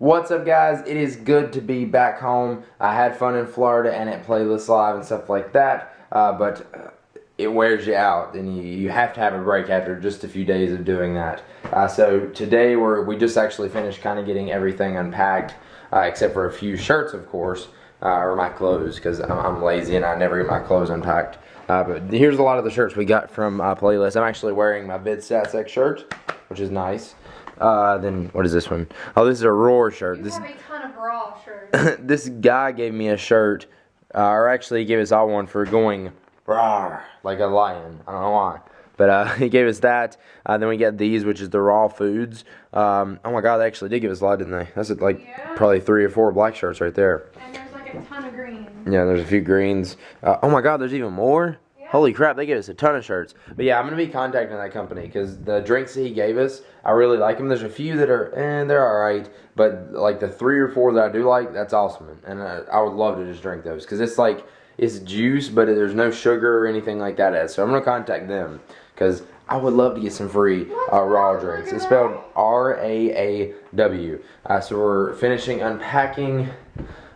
What's up, guys? It is good to be back home. I had fun in Florida and at Playlist Live and stuff like that, but it wears you out, and you have to have a break after just a few days of doing that. So today we just actually finished kind of getting everything unpacked, except for a few shirts, of course, or my clothes, because I'm lazy and I never get my clothes unpacked. But here's a lot of the shirts we got from Playlist. I'm actually wearing my VidStatsX shirt, which is nice. Then what is this one? Oh, this is a Roar shirt. You have a ton of Raw shirts. This guy gave me a shirt, or actually he gave us all one for going rawr, like a lion. I don't know why, but he gave us that. Then we get these, which is the Raw Foods. Oh my God, they actually did give us a lot, didn't they? That's like probably 3 or 4 black shirts right there. And there's like a ton of greens. Yeah, there's a few greens. Oh my God, there's even more. Holy crap, they gave us a ton of shirts. But yeah, I'm going to be contacting that company because the drinks that he gave us, I really like them. There's a few that are, they're alright. But like the 3 or 4 that I do like, that's awesome. And I would love to just drink those because it's like, it's juice, but there's no sugar or anything like that. So I'm going to contact them because I would love to get some free Raw drinks. It's spelled R-A-A-W. So we're finishing unpacking.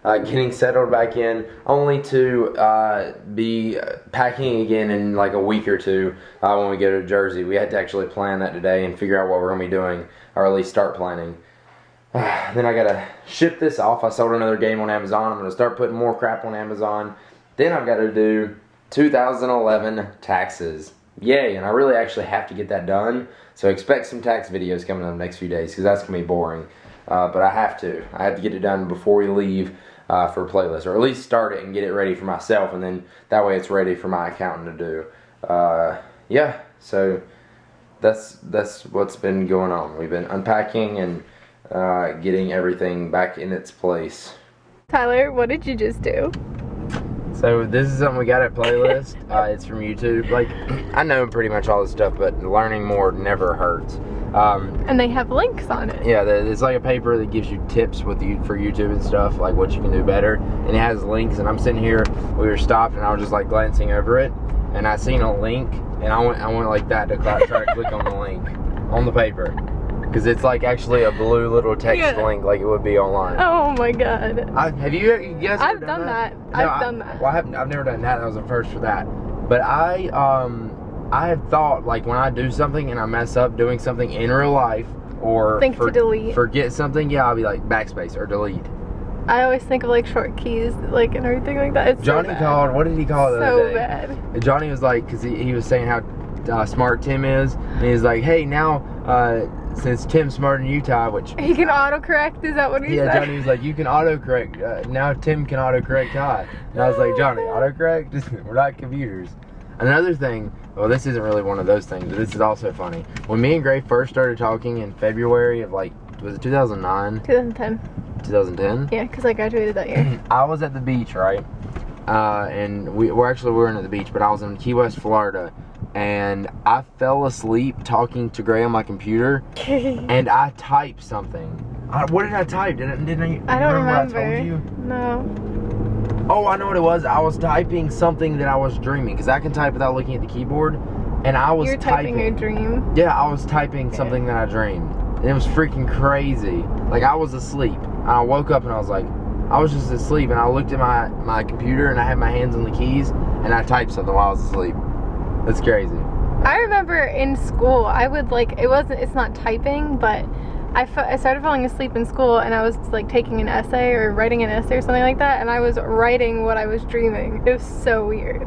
Getting settled back in, only to be packing again in like a week or two when we go to Jersey. We had to actually plan that today and figure out what we're going to be doing, or at least start planning. Then I got to ship this off. I sold another game on Amazon. I'm going to start putting more crap on Amazon. Then I've got to do 2011 taxes. Yay, and I really actually have to get that done. So expect some tax videos coming in the next few days because that's going to be boring. But I have to get it done before we leave for Playlist, or at least start it and get it ready for myself, and then that way it's ready for my accountant to do. Yeah, so that's what's been going on. We've been unpacking and getting everything back in its place. Tyler, what did you just do? So this is something we got at Playlist. It's from YouTube. Like, I know pretty much all this stuff, but learning more never hurts. And they have links on it. Yeah, it's like a paper that gives you tips for YouTube and stuff, like what you can do better. And it has links, and I'm sitting here, we were stopped, and I was just like glancing over it, and I seen a link, and I went like that to try to click on the link on the paper. Because it's like actually a blue little text link like it would be online. Oh my God. Have you guys I've done that? I've done that. Well, I've never done that. That was the first for that. But I have thought, like, when I do something and I mess up doing something in real life, or to delete. Forget something, yeah, I'll be like backspace or delete. I always think of like short keys, like, and everything like that. It's Johnny called, what did he call it the other day? So bad. Johnny was like, because he was saying how smart Tim is, and he's like, hey, now, since Tim's smarter than you, Ty, which... He can autocorrect, is that what he said? Yeah, Johnny was like, you can autocorrect, now Tim can autocorrect Ty. And I was like, Johnny, autocorrect? We're not computers. Another thing, well, this isn't really one of those things, but this is also funny. When me and Gray first started talking in February of, like, was it 2009? 2010. 2010? Yeah, because I graduated that year. I was at the beach, right? And we weren't at the beach, but I was in Key West, Florida. And I fell asleep talking to Gray on my computer, and I typed something. What did I type? Didn't I? I don't remember. What I told you? No. Oh, I know what it was. I was typing something that I was dreaming, because I can type without looking at the keyboard, and I was You're typing your dream? Yeah, I was typing something that I dreamed, and it was freaking crazy. Like, I was asleep, and I woke up and I was like, I was just asleep, and I looked at my computer, and I had my hands on the keys, and I typed something while I was asleep. That's crazy. I remember in school, I would like, it's not typing, but I started falling asleep in school, and I was like taking an essay or writing an essay or something like that, and I was writing what I was dreaming. It was so weird.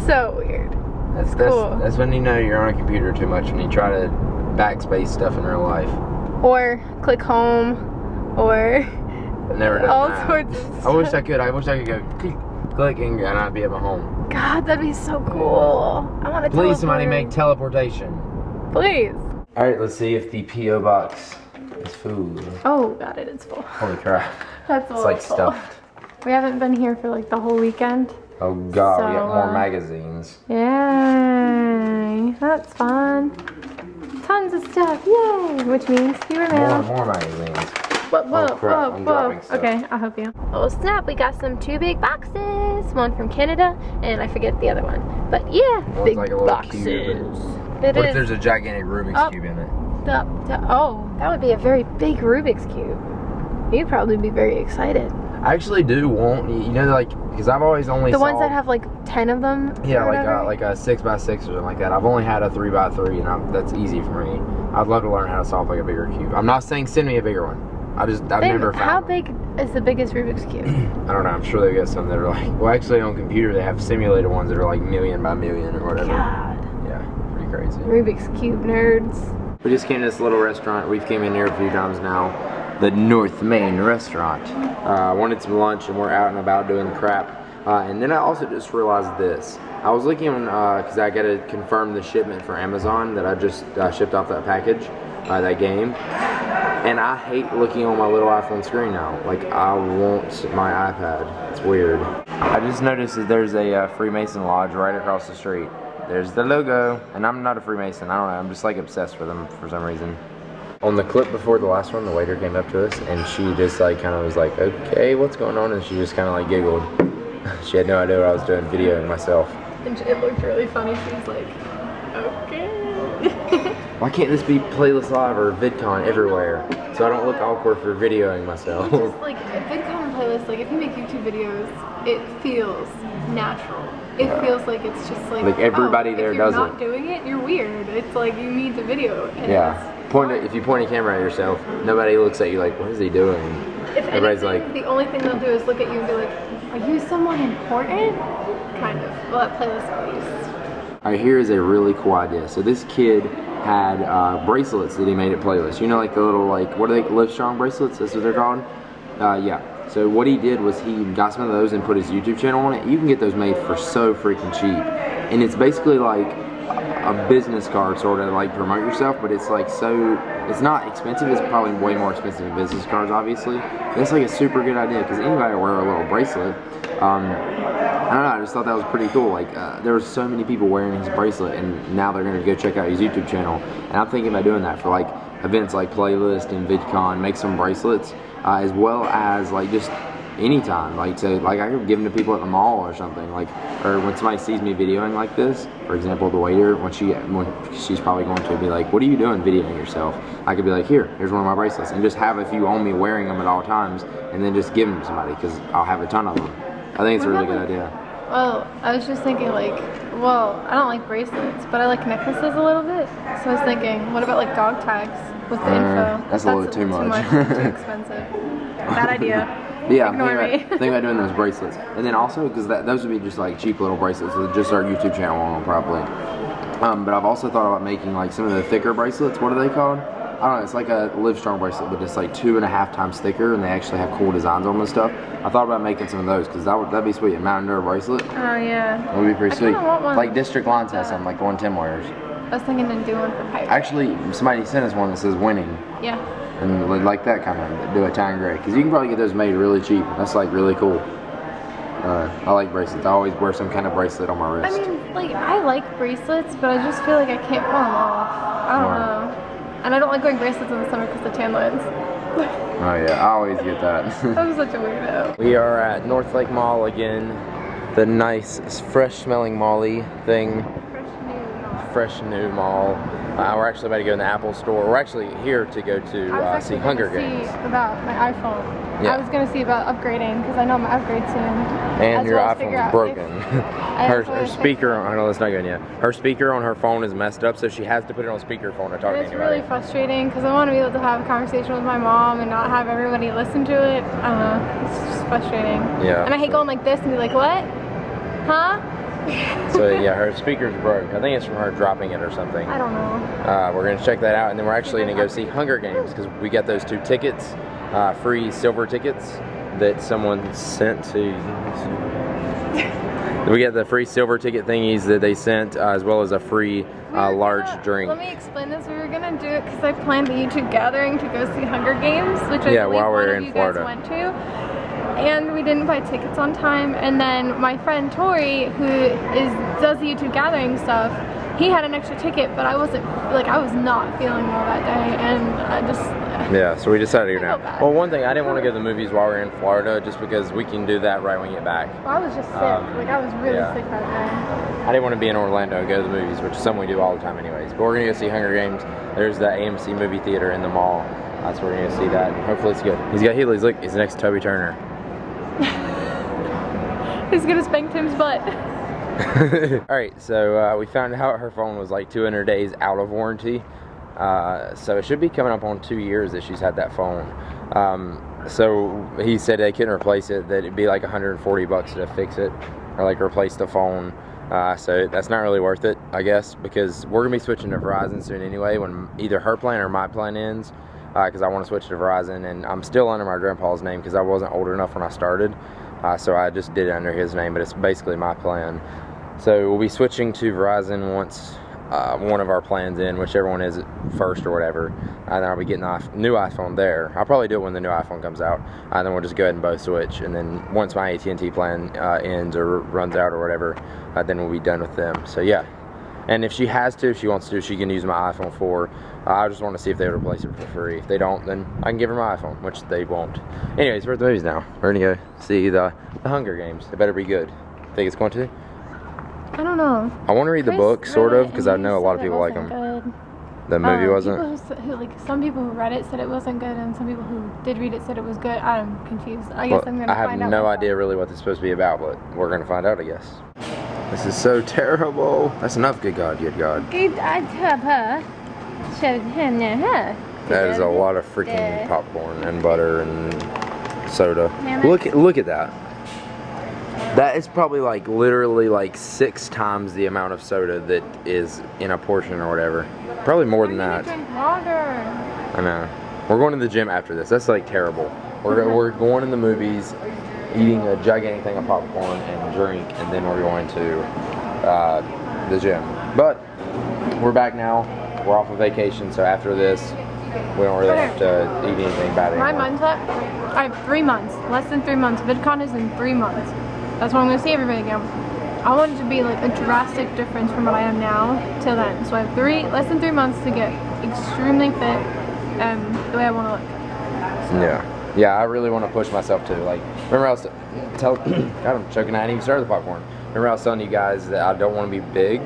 So weird. That's cool. That's when you know you're on a computer too much, when you try to backspace stuff in real life. Or click home, or never done all that. Sorts of stuff. I wish I could go click and I'd be at my home. God, that'd be so cool. I want to Please, somebody make teleportation. Please. Alright, let's see if the P.O. box is full. Oh, got it. It's full. Holy crap. That's It's like full. stuffed. We haven't been here for like the whole weekend. Oh God, we got So, more magazines. Yay. That's fun. Tons of stuff. Yay. Which means fewer mail. More magazines. Whoa, Oh crap, I'm dropping stuff. Okay, I'll help you. Oh snap, we got some 2 big boxes. One from Canada, and I forget the other one. But yeah, big like a little boxes. cube. It What is. if there's a gigantic Rubik's Cube in it? Oh, that would be a very big Rubik's Cube. You'd probably be very excited. I actually do want, you know, like, because I've always only The ones that have like 10 of them. Yeah, like a 6x6 or something like that. I've only had a 3x3, and that's easy for me. I'd love to learn how to solve like a bigger cube. I'm not saying send me a bigger one. I've never found How one. big is the biggest Rubik's Cube? I don't know. I'm sure they've got some that are like, well, actually on computer they have simulated ones that are like million by million or whatever. God. Yeah, pretty crazy. Rubik's Cube nerds. We just came to this little restaurant. We've came in here a few times now. The North Main Restaurant. Wanted some lunch, and we're out and about doing crap. And then I also just realized this. I was looking because I got to confirm the shipment for Amazon that I just shipped off that package, that game. And I hate looking on my little iPhone screen now. Like, I want my iPad. It's weird. I just noticed that there's a Freemason Lodge right across the street. There's the logo, and I'm not a Freemason. I don't know. I'm just like obsessed with them for some reason. On the clip before the last one, the waiter came up to us, and she just like kind of was like, "Okay, what's going on?" And she just kind of like giggled. She had no idea what I was doing, videoing myself. And it looked really funny. She was like, "Okay." Why can't this be Playlist Live or VidCon everywhere, so I don't look awkward for videoing myself? Just like a VidCon and playlist, like if you make YouTube videos, it feels natural. It feels like it's just like everybody there does it. If you're not doing it, you're weird. It's like you need the video. And Yeah. If you point a camera at yourself, nobody looks at you like, what is he doing? If Everybody's anything, the only thing they'll do is look at you and be like, are you someone important? Kind of. Well, that playlist at least. Alright, here is a really cool idea. So this kid had bracelets that he made at Playlist. You know, like the little, like, what are they, Livestrong bracelets? That's what they're called? Yeah. So what he did was he got some of those and put his YouTube channel on it. You can get those made for so freaking cheap. And it's basically like a business card, sort of, like promote yourself, but it's like it's not expensive. It's probably way more expensive than business cards, obviously. But it's like a super good idea because anybody will wear a little bracelet. I don't know, I just thought that was pretty cool. Like, there were so many people wearing his bracelet, and now they're going to go check out his YouTube channel. And I'm thinking about doing that for like events like Playlist and VidCon, make some bracelets, as well as like just anytime, like I could give them to people at the mall or something, like, or when somebody sees me videoing like this, for example, the waiter, when she's probably going to be like, what are you doing videoing yourself? I could be like, here's one of my bracelets, and just have a few on me wearing them at all times, and then just give them to somebody, because I'll have a ton of them. I think it's a really good idea. Well, I was just thinking like, well, I don't like bracelets, but I like necklaces a little bit, so I was thinking, what about like dog tags with the info? That's a little too much. Too expensive. Bad idea. Yeah, Ignore I'm thinking about doing those bracelets. And then also, because those would be just like cheap little bracelets with just our YouTube channel on them probably. But I've also thought about making like some of the thicker bracelets. What are they called? I don't know, it's like a Livestrong bracelet, but it's like 2.5 times thicker, and they actually have cool designs on them and stuff. I thought about making some of those, because that'd be sweet. A Mountain Dew bracelet. Oh, yeah. That would be pretty sweet. Want one. Like District Lines has some, like the one Tim wears. I was thinking to do one for Piper. Actually, somebody sent us one that says winning. Yeah. And like that kind of, do a tan gray. Because you can probably get those made really cheap. That's like really cool. I like bracelets. I always wear some kind of bracelet on my wrist. I mean, like, I like bracelets, but I just feel like I can't pull them off. I don't know. And I don't like wearing bracelets in the summer because of the tan lines. Oh yeah, I always get that. I'm such a weirdo. We are at North Lake Mall again. The nice, fresh smelling mall-y thing. Fresh new mall. We're actually about to go in the Apple store. We're actually here to go to see Hunger Games. About my iPhone. Yeah. I was going to see about upgrading because I know I'm going to upgrade soon. And your iPhone's broken. her speaker, oh no, that's not good yet. Her speaker on her phone is messed up, so she has to put it on speakerphone to talk to anybody. It's really frustrating because I want to be able to have a conversation with my mom and not have everybody listen to it. I don't know. It's just frustrating. Yeah. And I hate going like this and be like, what? Huh? So yeah, her speaker's broke. I think it's from her dropping it or something. I don't know. We're gonna check that out, and then we're actually gonna go see Hunger Games because we got those 2 tickets, free silver tickets that someone sent to. We got the free silver ticket thingies that they sent, as well as a free large drink. Let me explain this. We were gonna do it because I planned a YouTube gathering to go see Hunger Games, which I believe while one we're of in you Florida. guys went to. And we didn't buy tickets on time, and then my friend Tori, who does the YouTube gathering stuff, he had an extra ticket, but I was not feeling well that day, and I just yeah, so we decided to go now. bad. Well, one thing, I didn't want to go to the movies while we were in Florida, just because we can do that right when we get back. Well, I was just sick. I was really sick that day. I didn't want to be in Orlando and go to the movies, which is something we do all the time anyways. But we're gonna go see Hunger Games. There's the AMC movie theater in the mall. So we're gonna see that. And hopefully it's good. He's got Heelys. Look, he's next to Toby Turner. He's gonna spank Tim's butt. Alright, so we found out her phone was like 200 days out of warranty. So it should be coming up on 2 years that she's had that phone. So he said they couldn't replace it, that it'd be like $140 to fix it, or like replace the phone. So that's not really worth it, I guess, because we're gonna be switching to Verizon soon anyway, when either her plan or my plan ends, because I want to switch to Verizon, and I'm still under my grandpa's name because I wasn't old enough when I started. So I just did it under his name, but it's basically my plan. So we'll be switching to Verizon once one of our plans in, whichever one is first or whatever. And then I'll be getting a new iPhone there. I'll probably do it when the new iPhone comes out. And then we'll just go ahead and both switch. And then once my AT&T plan ends or runs out or whatever, then we'll be done with them. So yeah. And if she has to, if she wants to, she can use my iPhone 4. I just want to see if they would replace it for free. If they don't, then I can give her my iPhone, which they won't. Anyways, we're at the movies now. We're gonna go see the Hunger Games. It better be good. Think it's going to? I don't know. I want to read the book, sort of, because I know a lot of people like them. Good. The movie wasn't? Some people who read it said it wasn't good, and some people who did read it said it was good. I'm confused. I guess I'm going to find out. I have no idea really what this is supposed to be about, but we're going to find out, I guess. This is so terrible. That's enough, good God, good God. That is a lot of freaking popcorn and butter and soda. Look at that. That is probably like literally like 6 times the amount of soda that is in a portion or whatever. Probably more than that. Drink water. I know. We're going to the gym after this. That's like terrible. We're going in the movies, eating a gigantic thing of popcorn and drink, and then we're going to the gym. But we're back now. We're off of vacation, so after this, we don't really have to eat anything bad anymore. My mindset, I have 3 months, less than 3 months. VidCon is in 3 months. That's when I'm going to see everybody again. I want it to be like a drastic difference from what I am now till then. So I have less than 3 months to get extremely fit and the way I want to look. Yeah, I really want to push myself too. Like, remember I was God, I'm choking. I hadn't even started the popcorn. Remember I was telling you guys that I don't want to be big.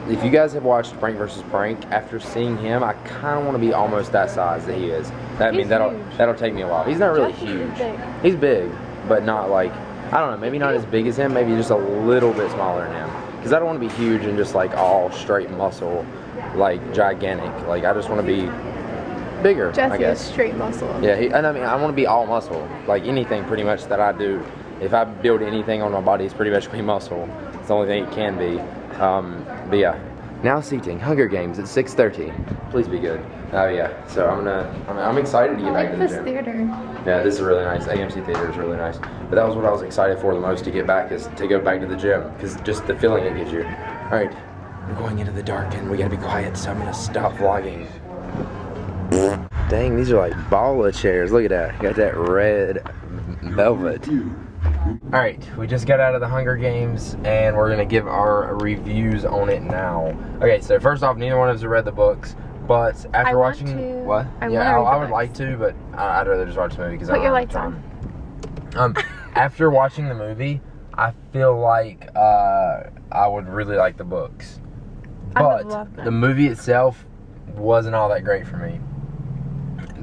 If you guys have watched Prank vs. Prank, after seeing him, I kind of want to be almost that size that he is. That'll take me a while. He's not really huge. He's big, but not like, I don't know, maybe not as big as him, maybe just a little bit smaller than him. Because I don't want to be huge and just like all straight muscle, like gigantic. Like I just want to be bigger, I guess. Jesse is straight muscle. Yeah, and I mean, I want to be all muscle. Like anything pretty much that I do, if I build anything on my body, it's pretty much be muscle. It's the only thing it can be. But yeah, now seating, Hunger Games at 6:30. Please be good. Oh yeah, so I'm excited to get back to the gym. Theater. Yeah, this is really nice. AMC Theater is really nice. But that was what I was excited for the most to get back, is to go back to the gym, because just the feeling it gives you. All right, we're going into the dark and we gotta be quiet, so I'm gonna stop vlogging. Dang, these are like ball of chairs. Look at that. Got that red velvet. Alright, we just got out of the Hunger Games and we're gonna give our reviews on it now. Okay, so first off, neither one of us have read the books, but after watching what? I would like to, but I'd rather just watch the movie because I don't have time. After watching the movie, I feel like I would really like the books. But the movie itself wasn't all that great for me.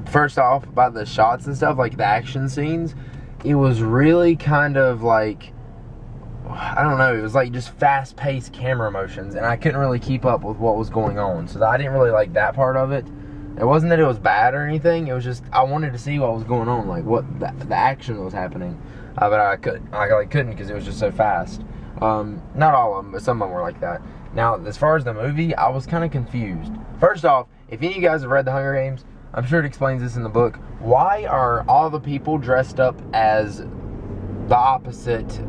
First off, about the shots and stuff, like the action scenes, it was really kind of like, I don't know, it was like just fast-paced camera motions, and I couldn't really keep up with what was going on, so I didn't really like that part of it. It wasn't that it was bad or anything, it was just, I wanted to see what was going on, like what the action that was happening, but I couldn't because it was just so fast. Not all of them, but some of them were like that. Now, as far as the movie, I was kind of confused. First off, if any of you guys have read The Hunger Games, I'm sure it explains this in the book. Why are all the people dressed up as the opposite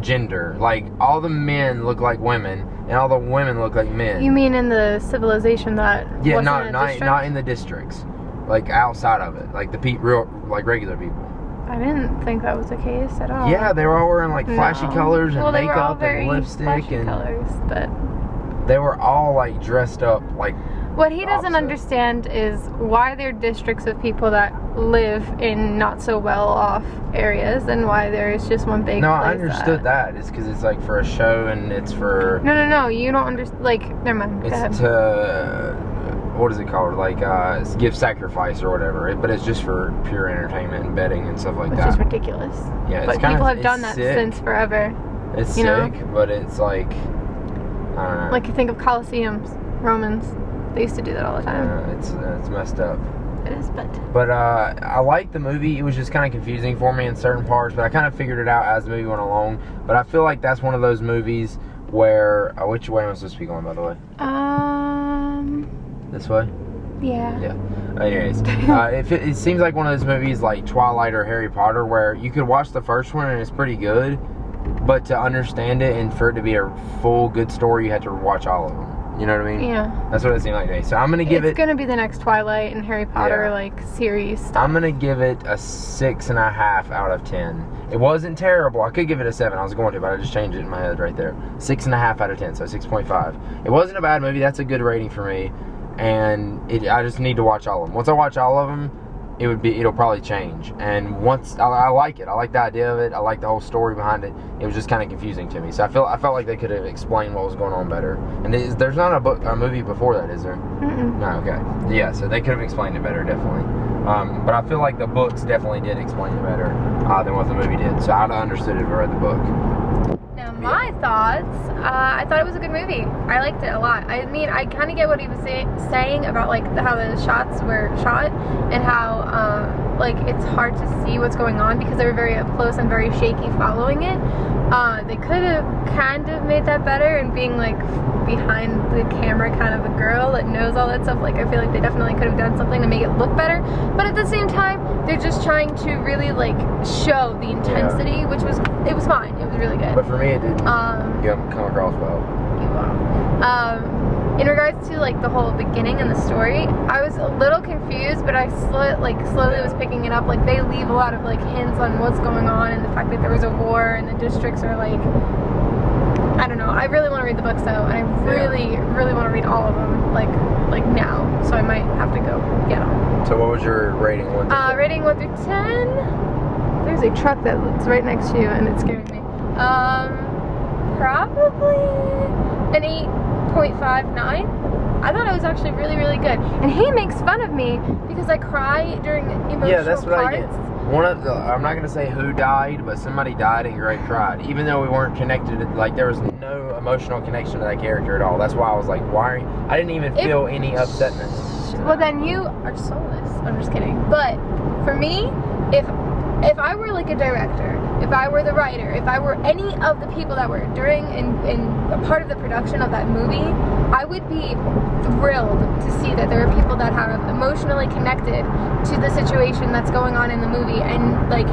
gender? Like, all the men look like women, and all the women look like men. You mean in the civilization that yeah, not in the districts, like outside of it, like the regular people. I didn't think that was the case at all. Yeah, they were all wearing like flashy colors and makeup and lipstick and colors, but they were all like dressed up like. What he doesn't understand is why there are districts of people that live in not so well off areas and why there is just one big place. I understood that. It's because it's like for a show and it's for... No, you don't understand. Like, never mind. It's to what is it called? Like give sacrifice or whatever. But it's just for pure entertainment and betting and stuff like Which that. is ridiculous. Yeah, but people have done that sick. since forever. It's you know? sick, but it's like, I don't know. Like you think of Colosseums, Romans. They used to do that all the time. It's messed up. It is, but I liked the movie. It was just kind of confusing for me in certain parts, but I kind of figured it out as the movie went along. But I feel like that's one of those movies where, which way am I supposed to be going, by the way? This way? Yeah. Yeah. Anyways, it seems like one of those movies like Twilight or Harry Potter where you could watch the first one and it's pretty good, but to understand it and for it to be a full good story, you have to watch all of them. You know what I mean? Yeah. That's what it seemed like to me. So I'm gonna give It's gonna be the next Twilight and Harry Potter like series stuff. I'm gonna give it a 6.5 out of 10. It wasn't terrible. I could give it a 7. I was going to, but I just changed it in my head right there. 6.5 out of 10, so 6.5. It wasn't a bad movie. That's a good rating for me. And I just need to watch all of them. Once I watch all of them, it'll probably change. And once I like it. I like the idea of it. I like the whole story behind it. It was just kind of confusing to me. So I felt like they could have explained what was going on better. And there's not a movie before that, is there? Mm-mm. No, okay. Yeah, so they could have explained it better, definitely. But I feel like the books definitely did explain it better than what the movie did. So I'd have understood it if I read the book. Now my thoughts, I thought it was a good movie. I liked it a lot. I mean, I kind of get what he was saying about like how the shots were shot and how like it's hard to see what's going on because they were very up close and very shaky following it. They could have kind of made that better and being like behind the camera kind of a girl that knows all that stuff. Like I feel like they definitely could have done something to make it look better, but at the same time they're just trying to really like show the intensity, which was fine. It was really good. But for me, it didn't come across well. In regards to like the whole beginning and the story, I was a little confused, but I slowly was picking it up. Like they leave a lot of like hints on what's going on and the fact that there was a war and the districts are like, I don't know. I really want to read the books though, and I really want to read all of them like now. So I might have to go get them. So what was your rating? 1 through 10? Rating 1 through 10. There's a truck that's right next to you, and it's scaring me. Probably an 8.59. I thought it was actually really, really good. And he makes fun of me because I cry during emotional Yeah, that's what parts. I get. I'm not gonna say who died, but somebody died and Gray cried. Even though we weren't connected, like there was no emotional connection to that character at all. That's why I was like, I didn't even feel any upsetness. Well, then you are soulless. I'm just kidding. But for me, if I were like a director, if I were the writer, if I were any of the people that were during and a part of the production of that movie, I would be thrilled to see that there are people that have emotionally connected to the situation that's going on in the movie and like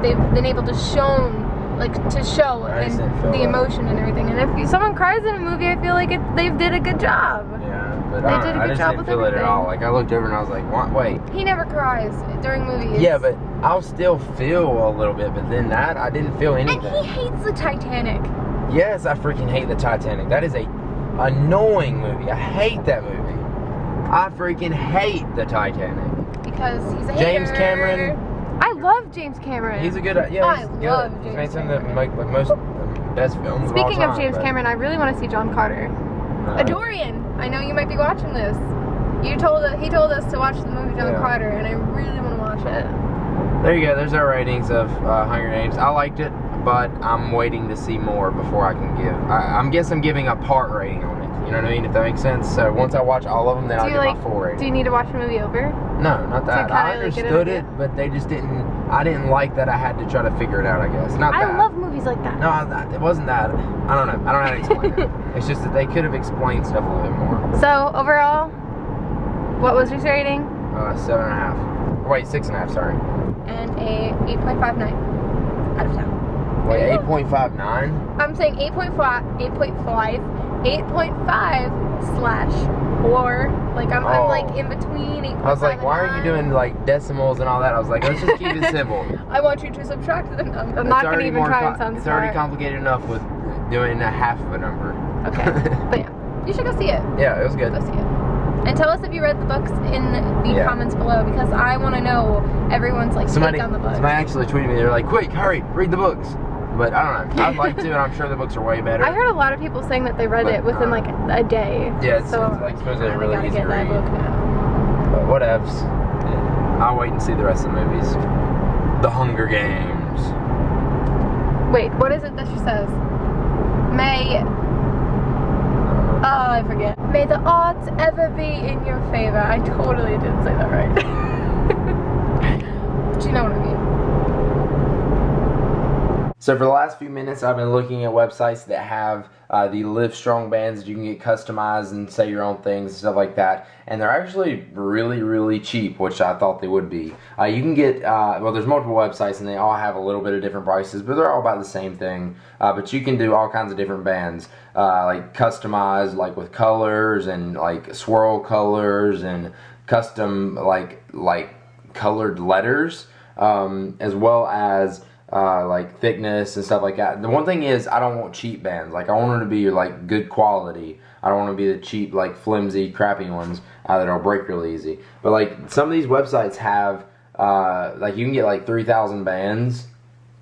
they've been able to show and the emotion and everything. And if someone cries in a movie, I feel like they did a good job. Yeah, but They did a good I just job didn't with feel it at everything. all. Like I looked over and I was like, wait. He never cries during movies. Yeah, but I'll still feel a little bit. But then I didn't feel anything. And he hates the Titanic. Yes, I freaking hate the Titanic. That is a annoying movie. I hate that movie. I freaking hate the Titanic. Because he's a James hater. Cameron. I love James Cameron. He's a good. He's I good. love He's James made some of the Cameron. most best films. Speaking of, all of time, James but, Cameron, I really want to see John Carter. A Dorian. I know you might be watching this. He told us to watch the movie John Carter, and I really want to watch it. There you go. There's our ratings of Hunger Games. I liked it, but I'm waiting to see more before I can give. I guess I'm giving a part rating on it. You know what I mean? If that makes sense. So once I watch all of them, then I'll give my full rating. Do you need to watch the movie over? No, not that. kinda, I like, get an understood idea? it, but they just didn't. I didn't like that I had to try to figure it out. I guess not that. I love movies like that. No, it wasn't that. I don't know. I don't know how to explain it. It's just that they could have explained stuff a little bit more. So overall, what was your rating? 7.5. Wait, 6.5. Sorry. And a 8.59 out of 10. Wait, 8.59. I'm saying 8.5/4. Like I'm like in between 8.5. I was like, and why are you 9. doing like decimals and all that? I was like, let's just keep it simple. I want you to subtract them. I'm not gonna even try and sound It's smart. already complicated enough with doing a half of a number. Okay, but yeah, you should go see it. Yeah, it was good. Go see it. And tell us if you read the books in the comments below because I want to know everyone's like take on the books. Somebody actually tweeted me. They're like, quick, hurry, read the books. But I don't know. I'd like to, and I'm sure the books are way better. I heard a lot of people saying that they read it within like a day. Yeah, it's so like supposedly I really gotta easy get to that read. book now. But whatevs. Yeah. I'll wait and see the rest of the movies. The Hunger Games. Wait, what is it that she says? Oh, I forget. May the odds ever be in your favor. I totally didn't say that right. But you know what I mean. So for the last few minutes, I've been looking at websites that have the Live Strong bands that you can get customized and say your own things and stuff like that. And they're actually really, really cheap, which I thought they would be. You can get, well, there's multiple websites and they all have a little bit of different prices, but they're all about the same thing. But you can do all kinds of different bands, like customized, like with colors and like swirl colors and custom like colored letters, as well as like thickness and stuff like that. The one thing is, I don't want cheap bands. Like, I want them to be like good quality. I don't want to be the cheap, like flimsy, crappy ones that'll break really easy. But like some of these websites have, like you can get like 3,000 bands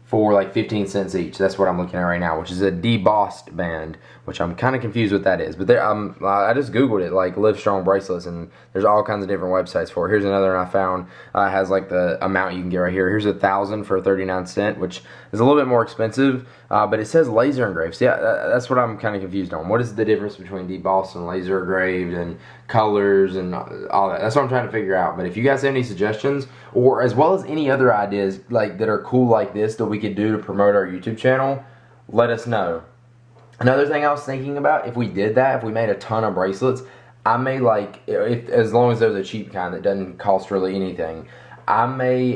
for like 15 cents each. That's what I'm looking at right now, which is a debossed band, which I'm kind of confused what that is. But there, I just Googled it, like Live Strong bracelets, and there's all kinds of different websites for it. Here's another one I found. Has like the amount you can get right here. Here's 1,000 for 39 cents, which is a little bit more expensive, but it says laser engraved. So yeah, that's what I'm kind of confused on. What is the difference between debossed and laser engraved and colors and all that? That's what I'm trying to figure out. But if you guys have any suggestions, or as well as any other ideas like that are cool like this that we could do to promote our YouTube channel, let us know. Another thing I was thinking about, if we did that, if we made a ton of bracelets, I may like, as long as there's a cheap kind that doesn't cost really anything, I may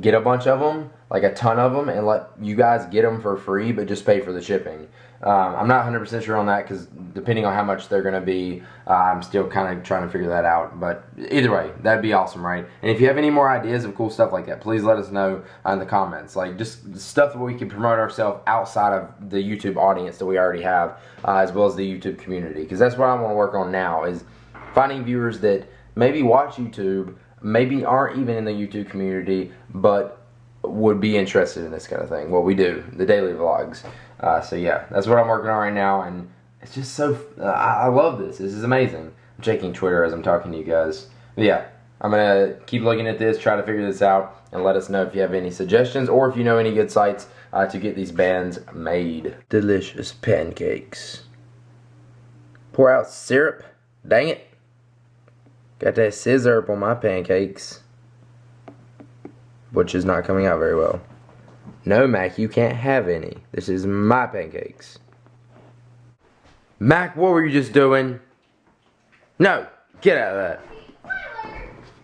get a bunch of them, like a ton of them, and let you guys get them for free, but just pay for the shipping. I'm not 100% sure on that, because depending on how much they're going to be, I'm still kind of trying to figure that out. But either way, that'd be awesome, right? And if you have any more ideas of cool stuff like that, please let us know in the comments. Like, just stuff that we can promote ourselves outside of the YouTube audience that we already have, as well as the YouTube community. Because that's what I want to work on now, is finding viewers that maybe watch YouTube, maybe aren't even in the YouTube community, but would be interested in this kind of thing. What we do, the daily vlogs. So yeah, that's what I'm working on right now, and it's just so, I love this. This is amazing. I'm checking Twitter as I'm talking to you guys. But yeah, I'm going to keep looking at this, try to figure this out, and let us know if you have any suggestions, or if you know any good sites to get these bands made. Delicious pancakes. Pour out syrup. Dang it. Got that scissor on my pancakes, which is not coming out very well. No, Mac, you can't have any. This is my pancakes. Mac, what were you just doing? No, get out of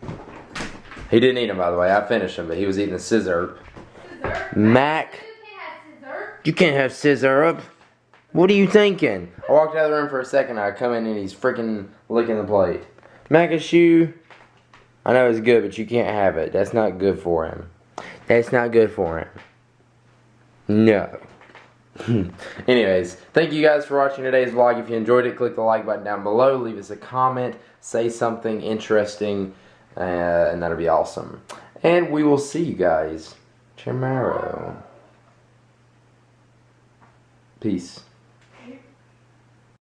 that. He didn't eat them, by the way. I finished them, but he was eating the scissor. Mac, you can't have scissor up. What are you thinking? I walked out of the room for a second. I come in and he's freaking licking the plate. Mac, a shoe. I know it's good, but you can't have it. That's not good for him. That's not good for him. No. Anyways, thank you guys for watching today's vlog. If you enjoyed it, click the like button down below. Leave us a comment. Say something interesting. And that'll be awesome. And we will see you guys tomorrow. Peace.